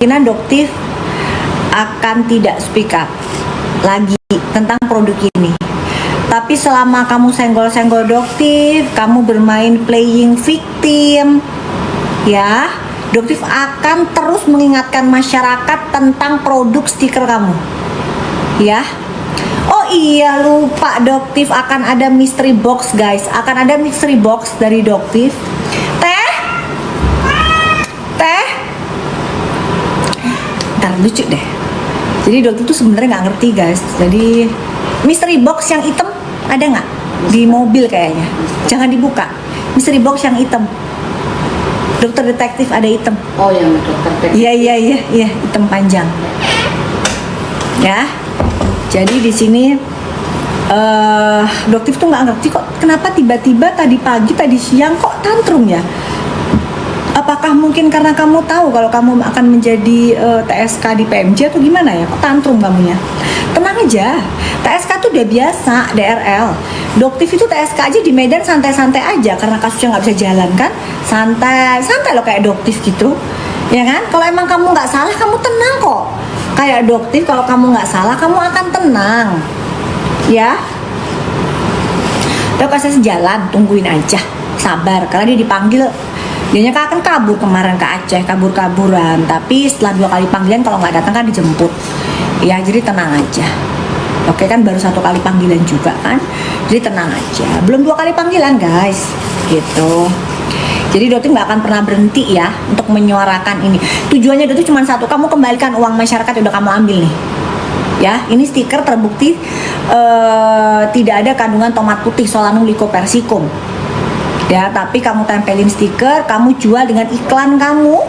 kemungkinan Doktif akan tidak speak up lagi tentang produk ini. Tapi selama kamu senggol-senggol Doktif, kamu bermain playing victim, ya, Doktif akan terus mengingatkan masyarakat tentang produk stiker kamu, ya. Oh iya, lupa, Doktif akan ada mystery box, guys. Akan ada mystery box dari Doktif. Teh, ntar lucu deh. Jadi Doktif tuh sebenarnya nggak ngerti, guys. Jadi mystery box yang hitam ada nggak di mobil kayaknya? Jangan dibuka. Mystery box yang hitam. Dokter detektif ada hitam. Oh, yang dokter detektif. Iya, hitam panjang. Ya. Jadi di sini Doktif tuh nggak ngerti kok kenapa tiba-tiba tadi pagi, tadi siang kok tantrum ya. Apakah mungkin karena kamu tahu kalau kamu akan menjadi TSK di PMJ atau gimana ya? Kok tantrum kamunya? Tenang aja, TSK tuh udah biasa, DRL. Doktif itu TSK aja di Medan santai-santai aja karena kasusnya nggak bisa jalan kan? Santai loh kayak Doktif gitu, ya kan? Kalau emang kamu nggak salah, kamu tenang kok. Kayak Doktif, kalau kamu nggak salah, kamu akan tenang, ya. Udah kasih jalan, tungguin aja, sabar. Karena dia dipanggil, dianya akan kabur kemarin ke Aceh, kabur-kaburan. Tapi setelah 2 kali panggilan, kalau nggak datang kan dijemput. Ya, jadi tenang aja. Oke kan, baru 1 kali panggilan juga kan, jadi tenang aja. Belum 2 kali panggilan, guys, gitu. Jadi Doktif nggak akan pernah berhenti ya untuk menyuarakan ini. Tujuannya Doktif cuma satu, kamu kembalikan uang masyarakat yang udah kamu ambil nih. Ya, ini stiker terbukti tidak ada kandungan tomat putih Solanum lycopersicum. Ya, tapi kamu tempelin stiker, kamu jual dengan iklan kamu,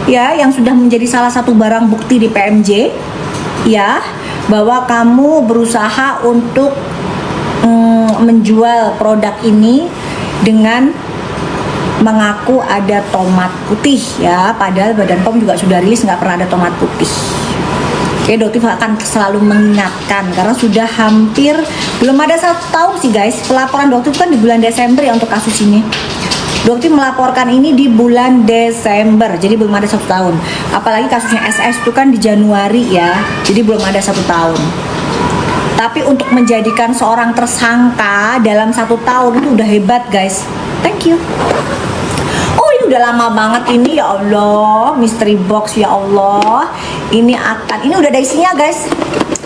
ya, yang sudah menjadi salah satu barang bukti di PMJ, ya, bahwa kamu berusaha untuk menjual produk ini dengan mengaku ada tomat putih, ya, padahal Badan POM juga sudah rilis nggak pernah ada tomat putih. Oke, Doktif akan selalu mengingatkan karena sudah hampir belum ada 1 tahun sih, guys. Pelaporan Doktif kan di bulan Desember ya untuk kasus ini. Doktif melaporkan ini di bulan Desember, jadi belum ada 1 tahun. Apalagi kasusnya SS itu kan di Januari ya, jadi belum ada 1 tahun. Tapi untuk menjadikan seorang tersangka dalam 1 tahun itu udah hebat, guys. Thank you. Oh, ini udah lama banget ini, ya Allah. Mystery box, ya Allah. Ini udah ada isinya, guys.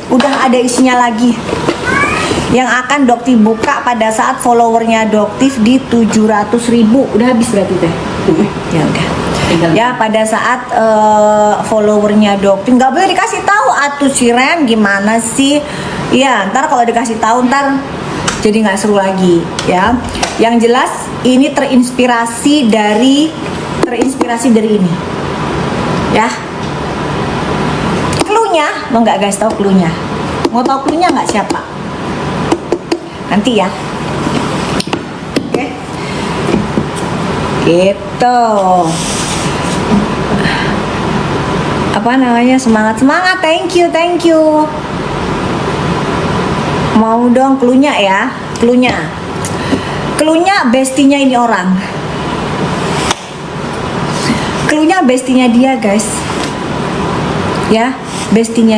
Udah ada isinya lagi. Yang akan Doktif buka pada saat followernya Doktif di 700.000. Udah habis berarti teh? Ya udah. Ya, pada saat followernya Doktif nggak boleh dikasih tahu atuh si Ren, gimana sih? Ya, ntar kalau dikasih tahu ntar jadi nggak seru lagi, ya. Yang jelas ini terinspirasi dari ini, ya. Cluenya mau nggak, guys, tahu cluenya? Mau tahu cluenya nggak siapa? Nanti ya. Oke. Gitu. Apa namanya? Semangat. Thank you. Mau dong cluenya ya. Cluenya bestinya ini orang. Cluenya bestinya dia, guys. Ya, bestinya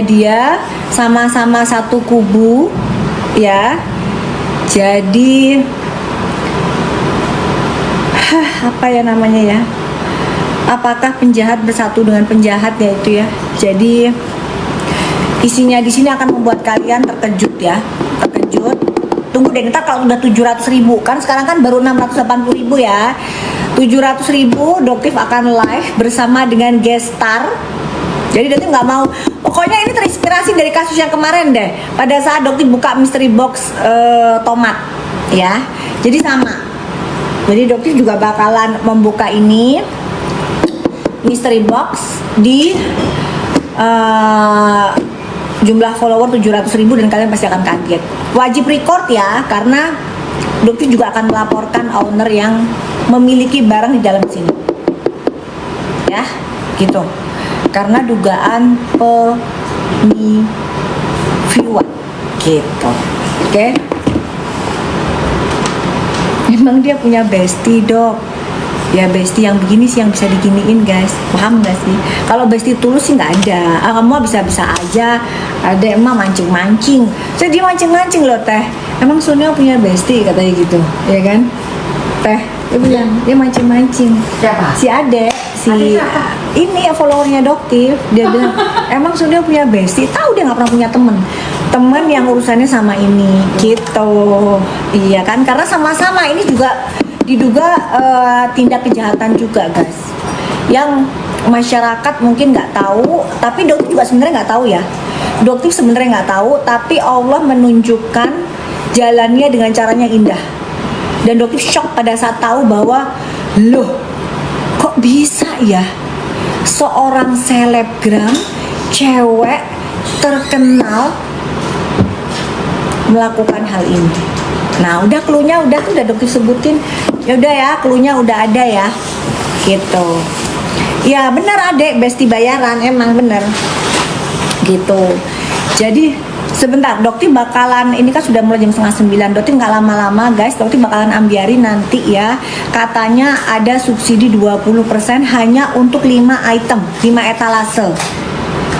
dia. Sama-sama satu kubu, ya. Jadi apa ya namanya ya? Apakah penjahat bersatu dengan penjahat, ya itu ya. Jadi isinya di sini akan membuat kalian terkejut ya, terkejut. Tunggu deh, ntar kalau udah 700.000, kan sekarang kan baru 680.000 ya. 700.000 Doktif akan live bersama dengan guest star. Jadi Doktif nggak mau, pokoknya ini terinspirasi dari kasus yang kemarin deh. Pada saat Doktif buka mystery box tomat, ya. Jadi sama. Jadi Doktif juga bakalan membuka ini mystery box di jumlah follower 700.000 dan kalian pasti akan kaget. Wajib record ya, karena Doktif juga akan melaporkan owner yang memiliki barang di dalam sini. Ya, gitu. Karena dugaan penipuan, gitu. Oke. Okay? Emang dia punya bestie, Dok. ya bestie yang begini sih yang bisa diginiin guys, paham nggak sih? Kalau bestie tulus sih nggak ada. Kamu bisa-bisa aja ada emang mancing-mancing, jadi dia mancing-mancing loh teh, emang Sonia punya bestie katanya gitu ya kan teh, dia bilang dia mancing-mancing. Siapa? Si Ade, si Ade siapa? ini ya followernya Doktif, dia bilang emang Sonia punya bestie, tahu dia nggak pernah punya temen yang urusannya sama ini gitu. Iya kan, karena sama-sama ini juga diduga tindak kejahatan juga guys, yang masyarakat mungkin nggak tahu, tapi Doktif juga sebenarnya nggak tahu ya. Doktif sebenarnya nggak tahu, tapi Allah menunjukkan jalannya dengan caranya indah. Dan Doktif shock pada saat tahu bahwa loh kok bisa ya seorang selebgram cewek terkenal melakukan hal ini. Nah, udah cluenya udah tuh udah Doktif sebutin. Ya udah ya, cluenya udah ada ya. Gitu. Ya benar Adek, bestie bayaran emang bener. Gitu. Jadi sebentar, Doktif bakalan ini kan sudah mulai jam 8:30. Doktif nggak lama-lama guys, Doktif bakalan ambiarin nanti ya. Katanya ada subsidi 20% hanya untuk 5 item, 5 etalase.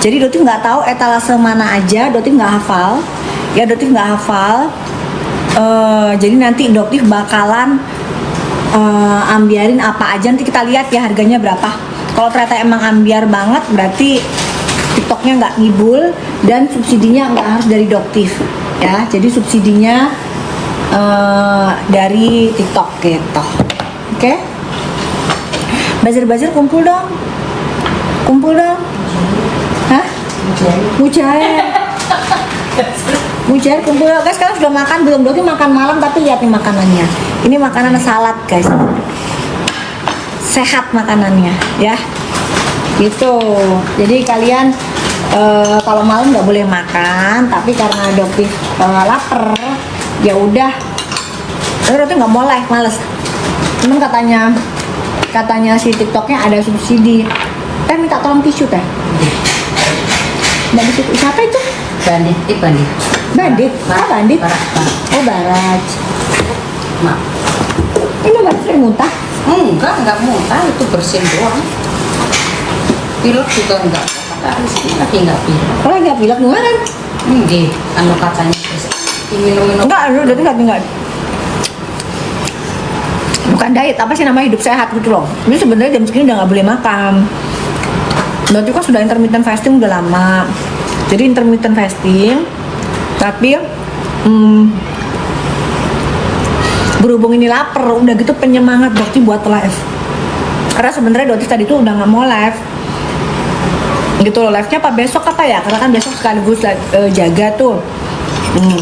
Jadi Doktif nggak tahu etalase mana aja, Doktif nggak hafal. Ya Doktif nggak hafal. Jadi nanti Doktif bakalan ambiarin apa aja, nanti kita lihat ya harganya berapa. Kalau ternyata emang ambiar banget berarti TikToknya nggak ngibul dan subsidinya nggak harus dari Doktif ya. Jadi subsidinya dari TikTok gitu. Oke? Bazir-bazir kumpul dong. Kumpul dong. Hah? Mujair. Mujair kumpul guys. Sekarang sudah makan belum? Doktif makan malam tapi lihat nih makanannya. Ini makanan salad guys. Sehat makanannya ya. Gitu. Jadi kalian kalau malam nggak boleh makan, tapi karena Doktif lapar, ya udah. Doktif nggak mau live, males. Cuman katanya si TikToknya ada subsidi. Teh minta tolong tisu teh. Nggak bisa. Siapa itu? Bandit, bandit. Bandit? Ah, bandit? Barat. Oh, Barat. Mak. Ini Barat sering muntah? Enggak muntah, itu bersin doang. Pilek juga enggak. Lagi enggak pilek. Oh, nggak pilek kemarin? Di anu katanya minum-minum. Enggak, udah enggak. Bukan diet, apa sih namanya hidup sehat gitu loh. Ini sebenarnya jam segini udah nggak boleh makan. Berarti kan sudah intermittent fasting udah lama. Jadi intermittent fasting, tapi berhubung ini lapar, udah gitu penyemangat Doktif buat live. Karena sebenarnya Doktif tadi tuh udah nggak mau live. Gitu loh, live-nya apa besok apa ya? Karena kan besok sekaligus jaga tuh.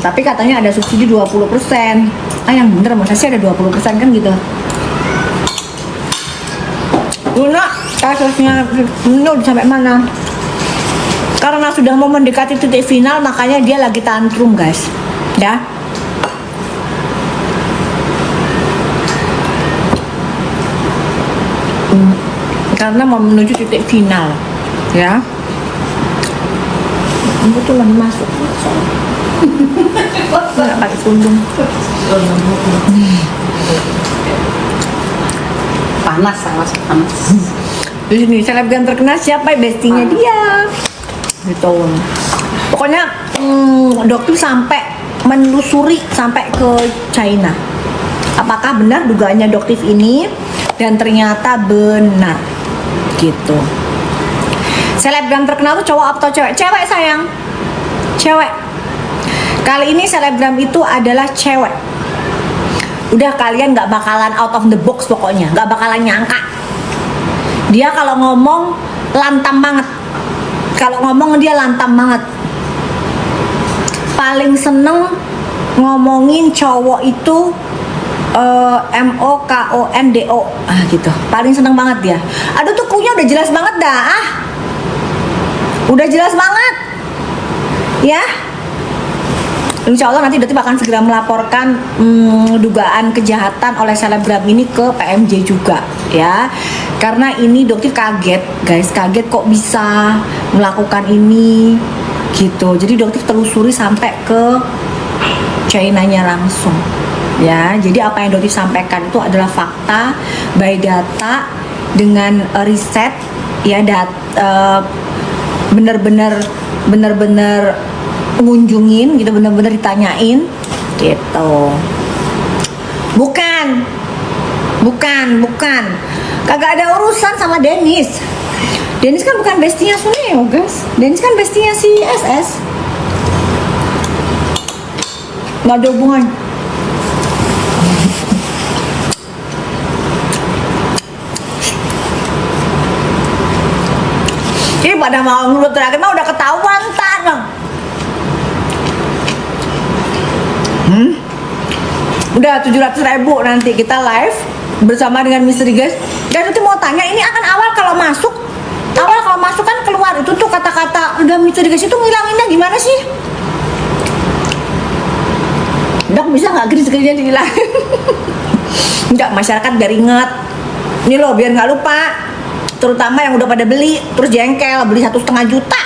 Tapi katanya ada subsidi 20%. Ah yang bener, masa sih ada 20% kan gitu. Luna, kasusnya Luna udah sampai mana? Karena sudah mau mendekati titik final, makanya dia lagi tantrum guys. Ya. Karena mau menuju titik final. Ya. Betul lagi masuk. Nggak pakai kundung. Panas, sangat panas. Di sini selebgram terkenal siapa? Bestinya dia. Gitu. Pokoknya Doktif sampai menelusuri sampai ke China. Apakah benar dugaannya Doktif ini? Dan ternyata benar. Gitu. Selebgram terkenal tuh cowok atau cewek? Cewek sayang. Cewek. Kali ini selebgram itu adalah cewek. Udah kalian nggak bakalan out of the box pokoknya, nggak bakalan nyangka. Dia kalau ngomong lantam banget. Kalau ngomong dia lantam banget. Paling seneng ngomongin cowok itu MOKONDO gitu. Paling seneng banget dia. Aduh tuh kunya udah jelas banget dah. Udah jelas banget. Ya. Insya Allah nanti Doktif akan segera melaporkan dugaan kejahatan oleh selebgram ini ke PMJ juga ya. Karena ini Doktif kaget guys, kaget kok bisa melakukan ini gitu. Jadi Doktif telusuri sampai ke China-nya langsung Ya, jadi apa yang Dotif sampaikan itu adalah fakta by data dengan riset ya, bener-bener ngunjungin gitu, bener-bener ditanyain gitu. Bukan kagak ada urusan sama Dennis. Dennis kan bukan bestinya Suneo guys, Dennis kan bestinya si SS, nggak ada hubungan. Ini pada mau nurut terakhir mah udah ketahuan tanah. Udah 700.000 nanti kita live bersama dengan Misteri Guys. Dan nanti mau tanya, ini akan awal kalau masuk kan keluar itu tuh kata-kata udah Misteri Guys itu ngilanginnya gimana sih? Dok bisa nggak geris-gerisnya dihilangin? Enggak, masyarakat biar inget. Ini loh biar nggak lupa. Terutama yang udah pada beli terus jengkel beli 1,5 juta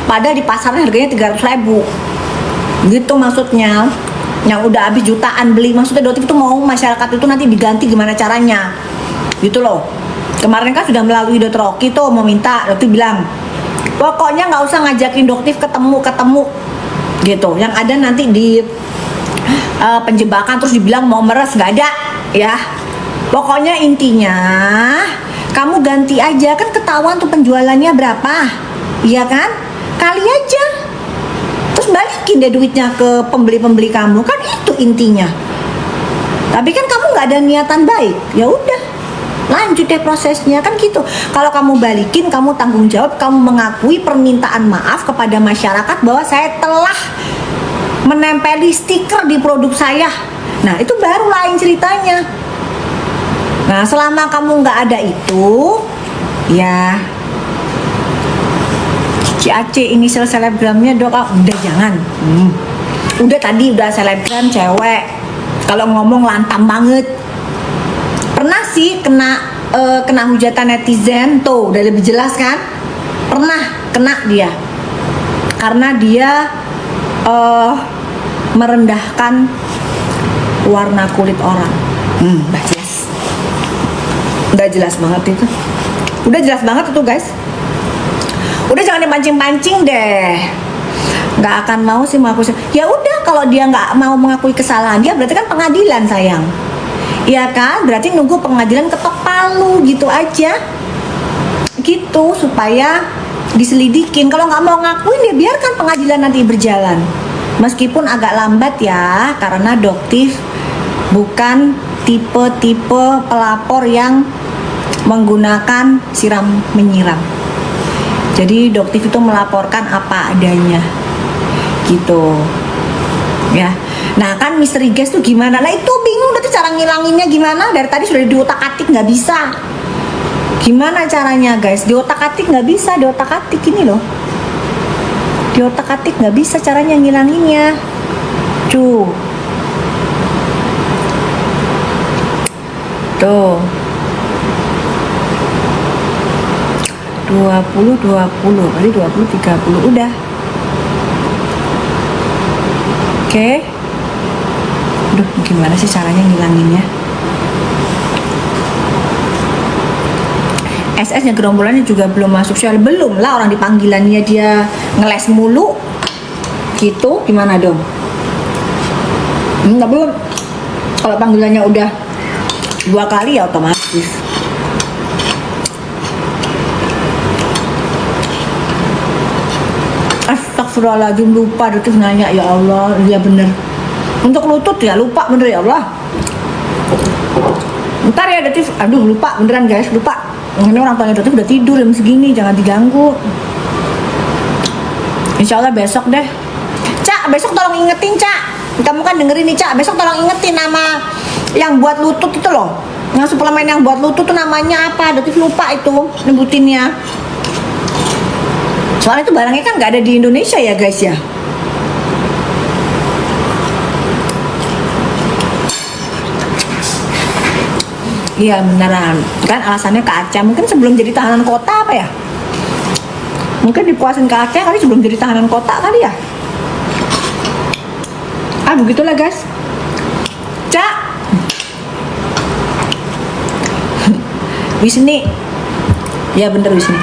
padahal di pasarnya harganya 300.000 gitu maksudnya, yang udah habis jutaan beli. Maksudnya Dotif itu mau masyarakat itu nanti diganti gimana caranya gitu loh. Kemarin kan sudah melalui Dr. Oki tuh mau minta, Dotif bilang pokoknya nggak usah ngajakin Dotif ketemu gitu, yang ada nanti di penjebakan terus dibilang mau meres, nggak ada ya. Pokoknya intinya kamu ganti aja, kan ketahuan tuh penjualannya berapa, iya kan? Kali aja, terus balikin deh duitnya ke pembeli-pembeli kamu, kan itu intinya. Tapi kan kamu nggak ada niatan baik, ya udah lanjut deh prosesnya kan gitu. Kalau kamu balikin, kamu tanggung jawab, kamu mengakui permintaan maaf kepada masyarakat bahwa saya telah menempeli stiker di produk saya. Nah itu baru lain ceritanya. Nah selama kamu nggak ada itu, ya si Aceh inisial selebgramnya doa udah jangan. Udah tadi udah selebgram cewek, kalau ngomong lantam banget. Pernah sih kena hujatan netizen tuh, udah lebih jelas kan? Pernah kena dia karena dia merendahkan warna kulit orang. Udah jelas banget itu. Udah jelas banget itu guys. Udah jangan dipancing-pancing deh. Nggak akan mau sih mengakui. Ya udah kalau dia nggak mau mengakui kesalahan dia, berarti kan pengadilan sayang. Iya kan? Berarti nunggu pengadilan ketok palu gitu aja. Gitu supaya diselidikin. Kalau nggak mau ngakuin ya biarkan pengadilan nanti berjalan. Meskipun agak lambat ya, karena Doktif bukan tipe-tipe pelapor yang menggunakan siram menyiram. Jadi Doktif itu melaporkan apa adanya gitu ya. Nah kan Misteri Guys tuh gimana? Nah itu bingung berarti cara ngilanginnya gimana. Dari tadi sudah diotak-atik nggak bisa. Gimana caranya guys? Diotak-atik nggak bisa, diotak-atik ini loh. Diotak-atik nggak bisa caranya ngilanginnya. Tuh. Tuh. 20 kali 20 30 udah. Oke. Aduh, gimana sih caranya ngilanginnya? SS-nya gerombolannya juga belum masuk soal, belum lah, orang dipanggilannya dia ngeles mulu gitu, gimana dong? Enggak, belum. Kalau panggilannya udah 2 kali ya otomatis. Astagfirullahaladzim, lupa terus nanya, ya Allah, iya bener. Untuk lutut ya lupa bener, ya Allah. Ntar ya Detif, aduh lupa beneran guys, lupa. Ini orang tuanya Detif udah tidur jam segini, jangan diganggu. Insya Allah besok deh. Cak, besok tolong ingetin Cak. Kamu kan dengerin nih Cak, besok tolong ingetin nama yang buat lutut itu loh. Yang suplemen yang buat lutut tuh namanya apa? Detif lupa itu nyebutinnya. Soalnya itu barangnya kan nggak ada di Indonesia ya guys ya. Iya beneran. Kan alasannya ke Aceh. Mungkin sebelum jadi tahanan kota apa ya? Mungkin dipuasin ke Aceh kali sebelum jadi tahanan kota kali ya. Ah begitulah guys. Cak, Wisni, ya bener Wisni.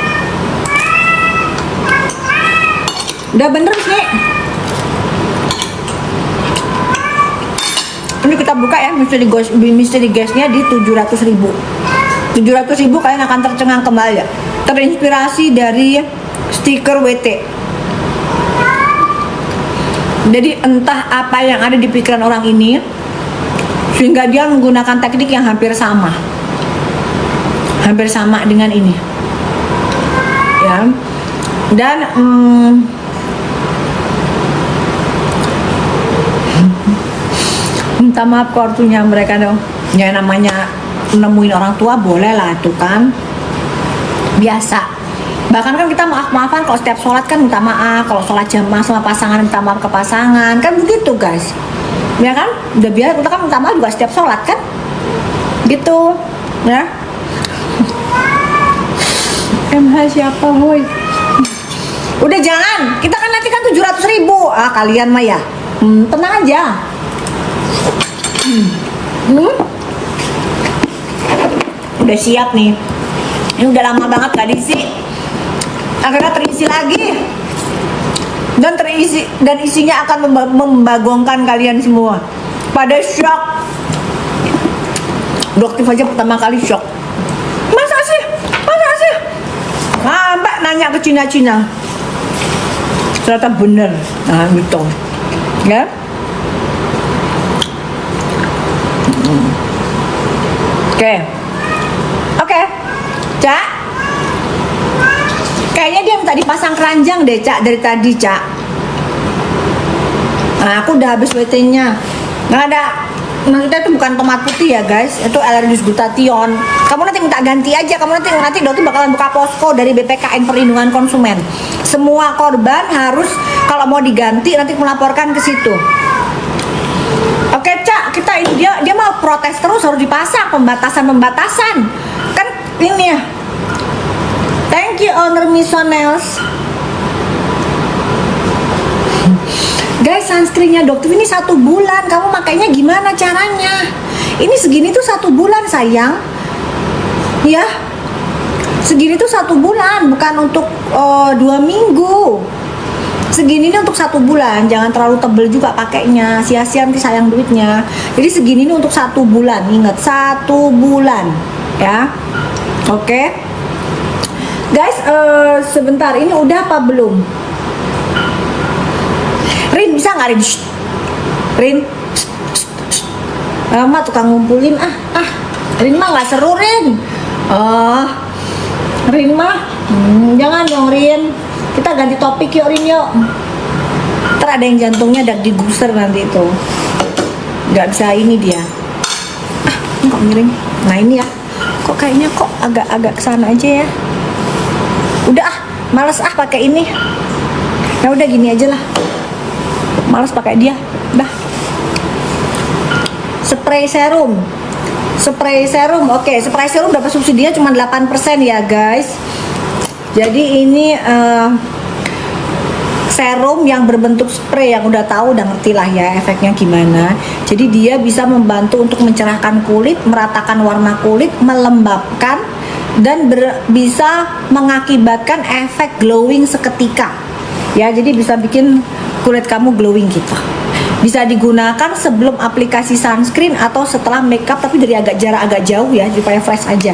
Udah bener Wisni. Ini kita buka ya misteri gasnya di 700.000. 700.000 kalian akan tercengang kembali ya. Terinspirasi dari stiker WT. Jadi entah apa yang ada di pikiran orang ini sehingga dia menggunakan teknik yang hampir sama dengan ini ya. Dan minta maaf kortunya mereka dong ya, namanya nemuin orang tua boleh lah itu kan biasa. Bahkan kan kita maaf-maafan kalau setiap sholat kan minta maaf, kalau sholat jamaah sama pasangan minta maaf ke pasangan, kan begitu guys ya kan, udah biasa kita kan minta maaf juga setiap sholat kan gitu ya. MH siapa boy? Udah jangan, kita kan nanti kan 700.000 kalian mah ya tenang aja. Udah siap nih, ini udah lama banget gak diisi, akhirnya terisi lagi dan isinya akan membagongkan kalian semua pada shock. Doktif aja pertama kali shock, masa sih sampai nanya ke Cina ternyata bener, nah gitu ya. Oke, Cak. Kayaknya dia minta dipasang keranjang deh, Cak, dari tadi, Cak. Nah, aku udah habis WT-nya. Nggak ada. Nah, kita itu bukan tomat putih ya, guys. Itu L-reduced glutathione. Kamu nanti minta ganti aja. Kamu nanti dokter bakalan buka posko dari BPKN Perlindungan Konsumen. Semua korban harus kalau mau diganti nanti melaporkan ke situ. Oke, Cak, kita ini dia mau protes terus, harus dipasang pembatasan kan ini ya. Thank you owner Misonels. Guys, sunscreennya dokter ini 1 bulan, kamu makainya gimana caranya? Ini segini tuh 1 bulan sayang ya, segini tuh 1 bulan, bukan untuk 2 minggu. Segini ini untuk 1 bulan, jangan terlalu tebel juga pakainya, sia-sia nanti sayang duitnya. Jadi segini ini untuk 1 bulan, ingat 1 bulan ya. Oke guys, sebentar, ini udah apa belum? Rin, bisa nggak Rin? Rin, Mama tukang ngumpulin Rin mah nggak seru Rin. Rin mah jangan dong Rin, kita ganti topik yuk Rin yuk. Ntar ada yang jantungnya dak digusur nanti itu, nggak bisa ini dia. Ini kok miring. Nah ini ya, kok kayaknya kok agak kesana aja ya. Udah males pakai ini. Ya udah gini aja lah. Males pakai dia. Dah. Spray serum. Oke, spray serum dapat subsidinya cuma 8% ya, guys. Jadi ini serum yang berbentuk spray yang udah tahu, udah ngerti lah ya efeknya gimana. Jadi dia bisa membantu untuk mencerahkan kulit, meratakan warna kulit, melembabkan dan bisa mengakibatkan efek glowing seketika. Ya, jadi bisa bikin kulit kamu glowing gitu. Bisa digunakan sebelum aplikasi sunscreen atau setelah makeup, tapi dari jarak agak jauh ya, supaya flash aja.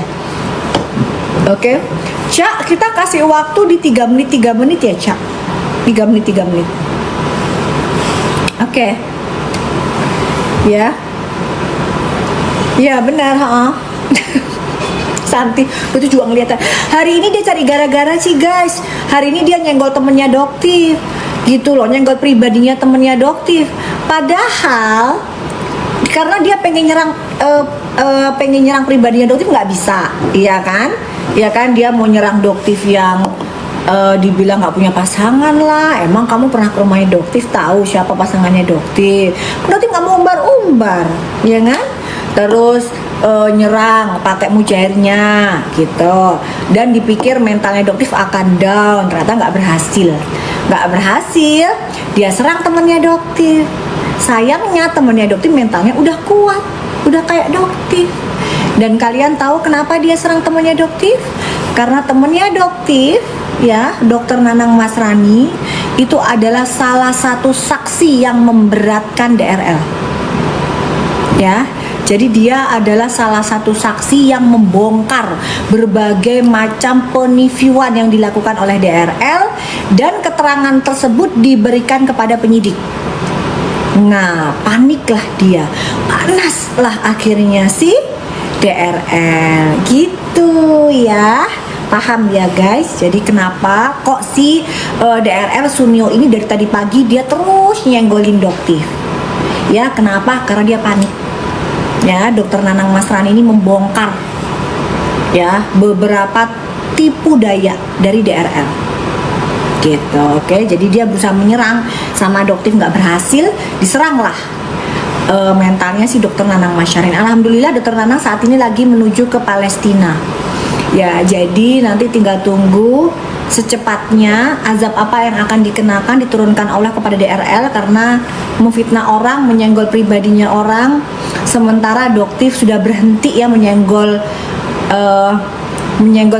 Oke. Cak, kita kasih waktu di 3 menit ya, Cak. 3 menit. Oke. Ya. Ya, benar, Santi, itu juga ngeliat hari ini dia cari gara-gara sih guys. Hari ini dia nyenggol temennya Doktif gitu loh, nyenggol pribadinya temennya Doktif. Padahal karena dia pengen nyerang pribadinya Doktif nggak bisa, iya kan? Iya kan, dia mau nyerang Doktif yang dibilang nggak punya pasangan lah. Emang kamu pernah ke rumahnya Doktif, tahu siapa pasangannya Doktif? Doktif nggak mau umbar-umbar, ya kan? Terus nyerang pakai mujairnya gitu, dan dipikir mentalnya Doktif akan down, ternyata nggak berhasil. Dia serang temennya Doktif. Sayangnya temennya Doktif mentalnya udah kuat, udah kayak Doktif. Dan kalian tahu kenapa dia serang temennya Doktif? Karena temennya Doktif, ya, Dokter Nanang Masrani itu adalah salah satu saksi yang memberatkan DRL. Ya, jadi dia adalah salah satu saksi yang membongkar berbagai macam penipuan yang dilakukan oleh DRL, dan keterangan tersebut diberikan kepada penyidik. Nah, paniklah dia, panaslah akhirnya si DRL gitu ya. Paham ya guys? Jadi kenapa kok si DRL Sunio ini dari tadi pagi dia terus nyenggolin Doktif? Ya, kenapa? Karena dia panik. Ya, Dokter Nanang Masrani ini membongkar ya beberapa tipu daya dari DRL gitu. Oke, jadi dia berusaha menyerang sama Doktif, nggak berhasil, diseranglah mentalnya si Dokter Nanang Masrani. Alhamdulillah Dokter Nanang saat ini lagi menuju ke Palestina ya, jadi nanti tinggal tunggu secepatnya azab apa yang akan dikenakan, diturunkan Allah kepada DRL karena memfitnah orang, menyenggol pribadinya orang. Sementara Doktif sudah berhenti ya menyenggol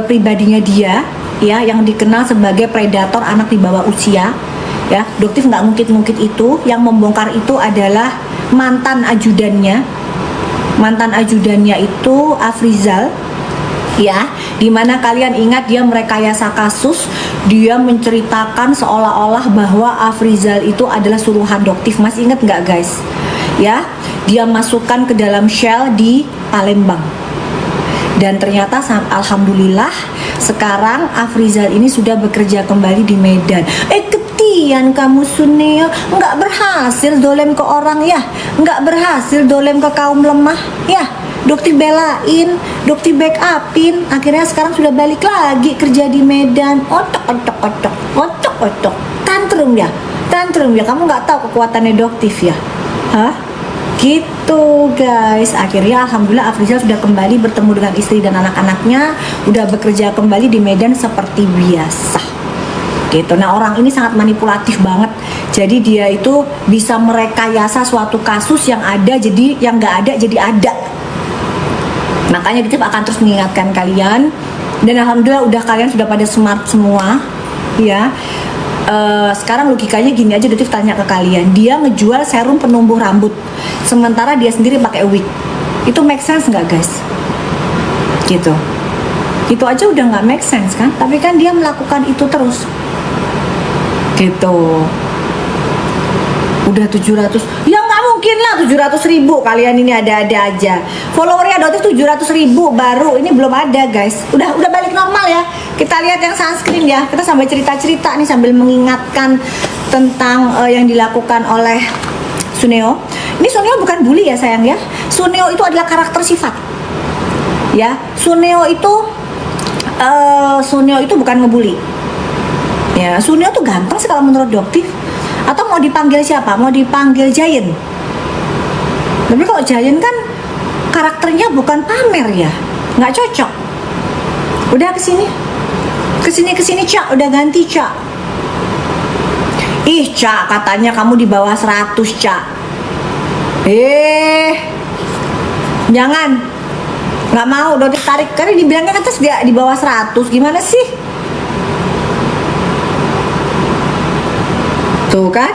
pribadinya dia ya, yang dikenal sebagai predator anak di bawah usia ya. Doktif nggak ngungkit-ngungkit itu, yang membongkar itu adalah mantan ajudannya itu Afrizal ya, dimana kalian ingat dia merekayasa kasus, dia menceritakan seolah-olah bahwa Afrizal itu adalah suruhan Doktif. Masih ingat nggak guys? Ya, dia masukkan ke dalam shell di Palembang, dan ternyata alhamdulillah sekarang Afrizal ini sudah bekerja kembali di Medan. Ketian kamu Sunio, nggak berhasil dolem ke orang ya, nggak berhasil dolem ke kaum lemah ya. Doktif belain, Doktif backupin, akhirnya sekarang sudah balik lagi kerja di Medan. Otok, tantrum ya, kamu nggak tahu kekuatannya Doktif ya, hah? Gitu guys, akhirnya alhamdulillah Afrizal sudah kembali bertemu dengan istri dan anak-anaknya, udah bekerja kembali di Medan seperti biasa gitu. Nah, orang ini sangat manipulatif banget, jadi dia itu bisa merekayasa suatu kasus yang ada jadi yang nggak ada jadi ada. Makanya Doktif akan terus mengingatkan kalian, dan alhamdulillah kalian sudah pada smart semua ya. Sekarang logikanya gini aja, Doktif tanya ke kalian, dia ngejual serum penumbuh rambut sementara dia sendiri pakai wig, itu make sense nggak guys? Gitu, itu aja udah nggak make sense kan, tapi kan dia melakukan itu terus gitu. Udah 700, ya nggak mungkin lah 700.000, kalian ini ada-ada aja. Followernya Doktif 700.000 baru, ini belum ada guys. Udah balik normal ya. Kita lihat yang sunscreen ya. Kita sambil cerita-cerita nih sambil mengingatkan tentang yang dilakukan oleh Suneo. Ini Suneo bukan bully ya sayang ya. Suneo itu adalah karakter sifat. Ya, Suneo itu bukan ngebully. Ya, Suneo tuh ganteng sih kalau menurut Doktif. Atau mau dipanggil siapa? Mau dipanggil Giant. Tapi kalau Giant kan karakternya bukan pamer ya, nggak cocok. Udah kesini Cak, udah ganti Cak. Ih Cak, katanya kamu di bawah 100 Cak. Jangan, nggak mau, udah ditarik. Karena dibilangnya kan terus dia di bawah 100, gimana sih? Tuh kan?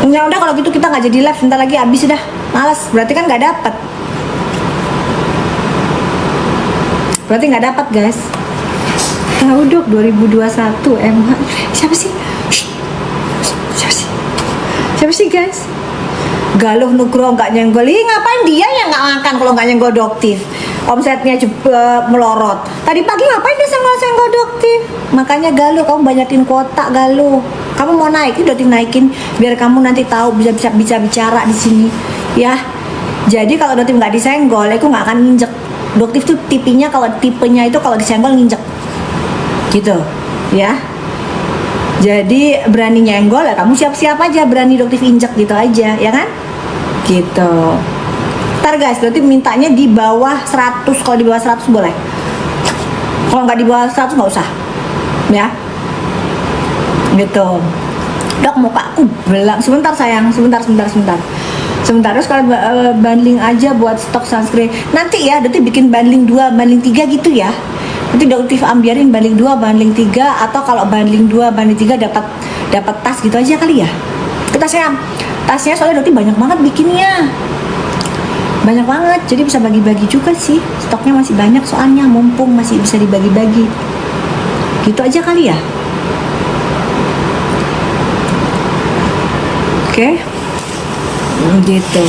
Ya udah kalau gitu kita nggak jadi live, sebentar lagi habis dah. Malas, berarti kan nggak dapat. Berarti nggak dapat guys. Tahu dok 2021 MH. Siapa sih? Siapa sih guys? Galuh Nugroho nggak nyenggol. Ngapain dia yang nggak makan kalau nggak nyenggol Doktif? Omsetnya melorot. Tadi pagi ngapain dia senggol-senggol Doktif? Makanya Galuh, kamu banyakin kuota Galuh. Kamu mau naik, itu Doktif naikin biar kamu nanti tahu bisa bicara di sini ya. Jadi kalau Doktif nggak disenggol, aku nggak akan nginjek. Doktif tuh tipenya itu kalau disenggol nginjek gitu ya. Jadi berani nyenggol ya kamu siap-siap aja, berani Doktif injek gitu aja ya kan, gitu. Ntar guys, Doktif mintanya di bawah 100. Kalau di bawah 100 boleh, kalau nggak di bawah 100 nggak usah ya, gitu. Dok, mukaku belang. Sebentar sayang, sebentar. Terus kalau bundling aja buat stok sunscreen. Nanti ya, Doti bikin bundling 2, bundling 3 gitu ya. Nanti Doti ambiarin bundling 2, bundling 3, atau kalau bundling 2, bundling 3 dapat tas gitu aja kali ya. Kita sayang. Tasnya soalnya Doti banyak banget bikinnya. Banyak banget, jadi bisa bagi-bagi juga sih. Stoknya masih banyak soalnya, mumpung masih bisa dibagi-bagi. Gitu aja kali ya. Oke. Gitu.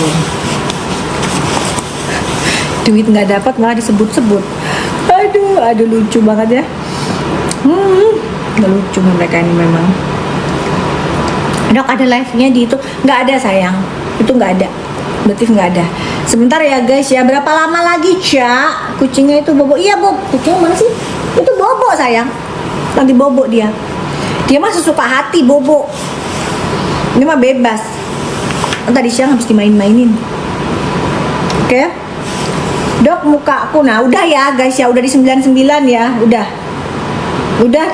Duit nggak dapat malah disebut-sebut. Aduh lucu banget ya. Nggak lucu mereka ini memang. Dok, ada live-nya di itu? Nggak ada sayang, itu nggak ada. Notif nggak ada. Sebentar ya guys ya, berapa lama lagi Cak? Kucingnya itu bobo. Iya Bob, kucingnya mana sih? Itu bobo sayang. Lagi bobo dia. Dia mah sesuka hati bobo. Ini mah bebas. Tadi siang habis dimain-mainin. Oke. Dok, muka aku. Nah udah ya guys ya, udah di 99 ya. Udah tuh.